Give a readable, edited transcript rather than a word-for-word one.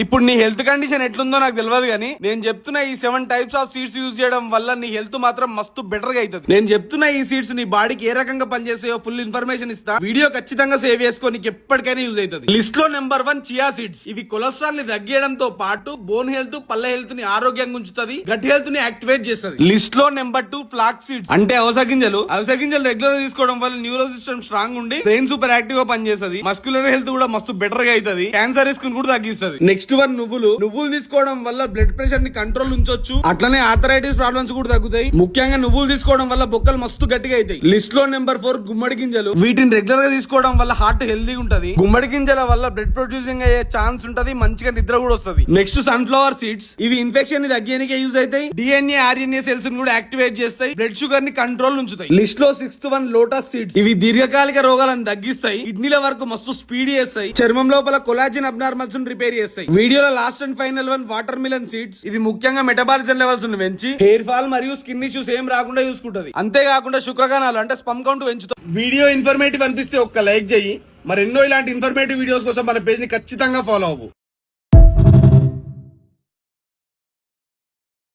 ఇప్పుడు నీ health condition ఎట్లుందో నాకు తెలియదు కానీ నేను చెప్తున్నా ఈ 7 టైప్స్ ఆఫ్ సీడ్స్ యూజ్ చేయడం వల్ల నీ హెల్త్ మాత్రం మస్తు బెటర్ గా అవుతుంది. నేను చెప్తున్నా ఈ సీడ్స్ నీ బాడీకి ఏ రకంగా పనిచేస్తాయో ఫుల్ ఇన్ఫర్మేషన్ ఇస్తా. వీడియో ఖచ్చితంగా సేవ్ చేసుకో, నీకు ఎప్పటికైనా యూజ్ అవుతుంది. లిస్ట్ లో నెంబర్ 1 చియా సీడ్స్. ఇవి కొలెస్ట్రాల్ ని తగ్గించడంతో పాటు బోన్ హెల్త్, పళ్ళ హెల్త్ ని ఆరోగ్యంగా ఉంచుతుంది, గట్ హెల్త్ ని యాక్టివేట్ చేస్తుంది. లిస్ట్ లో నెంబర్ 2 ఫ్లాక్స్ సీడ్స్. అంటే అవిసె గింజలు. అవిసె గింజలు రెగ్యులర్ తీసుకోవడం వల్ల న్యూరో సిస్టమ్ స్ట్రాంగ్ ఉండి బ్రెయిన్ సూపర్ యాక్టివ్ గా పనిచేస్తుంది, మస్క్యులర్ హెల్త్ కూడా మస్తు బెటర్ గా అవుతుంది, క్యాన్సర్ రిస్క్ కూడా తగ్గిస్తుంది. నెక్స్ట్ 1 నువ్వులు. నువ్వులు తీసుకోవడం వల్ల బ్లడ్ ప్రెషర్ ని కంట్రోల్ ఉంచొచ్చు, అట్లనే ఆర్థరైటిస్ ప్రాబ్లమ్స్ కూడా తగ్గుతాయి. ముఖ్యంగా నువ్వులు తీసుకోవడం వల్ల బొక్కలు మస్తు గట్టిగా అవుతాయి. లిస్ట్ లో నెంబర్ 4 గుమ్మడి గింజలు. వీటిని రెగ్యులర్ గా తీసుకోవడం వల్ల హార్ట్ హెల్దీ ఉంటది. గుమ్మడి గింజల వల్ల బ్లడ్ ప్రొడ్యూసింగ్ అయ్యే ఛాన్స్ ఉంటది, మంచిగా నిద్ర కూడా వస్తుంది. Next sunflower seeds. ఇవి ఇన్ఫెక్షన్ ని తగ్గేందుకే యూజ్ అవుతాయి, డిఎన్ఏ ఆర్ఎన్ఏ సెల్స్ ని కూడా యాక్టివేట్ చేస్తాయి, బ్లడ్ షుగర్ ని కంట్రోల్ ఉంచుతాయి. లిస్ట్ లో 6th 1 లోటస్ సీడ్స్. ఇవి దీర్ఘకాలిక రోగాలను తగ్గిస్తాయి, కిడ్నీల వరకు మస్తు స్పీడ్ చేస్తాయి, చర్మం లోపల కొలాజిన్ అబ్నార్మల్స్ ని రిపేర్ చేస్తాయి. వీడియోలో last and final 1 water melon seeds. ఇది ముఖ్యంగా మెటబాలిజం లెవెల్స్ ను పెంచి హెయిర్ ఫాల్ మరియు స్కిన్ ఇష్యూస్ ఏం రాకుండా చూసుకుంటది. అంతేకాకుండా శుక్రకణాలు అంటే స్పమ్ కౌంట్ పెంచుతుంది. వీడియో ఇన్ఫర్మేటివ్ అనిపిస్తే ఒక్క లైక్ చెయ్యి. మరెన్నో ఇలాంటి ఇన్ఫర్మేటివ్ వీడియోస్ కోసం మన పేజ్ ని ఖచ్చితంగా ఫాలో అవ్వు.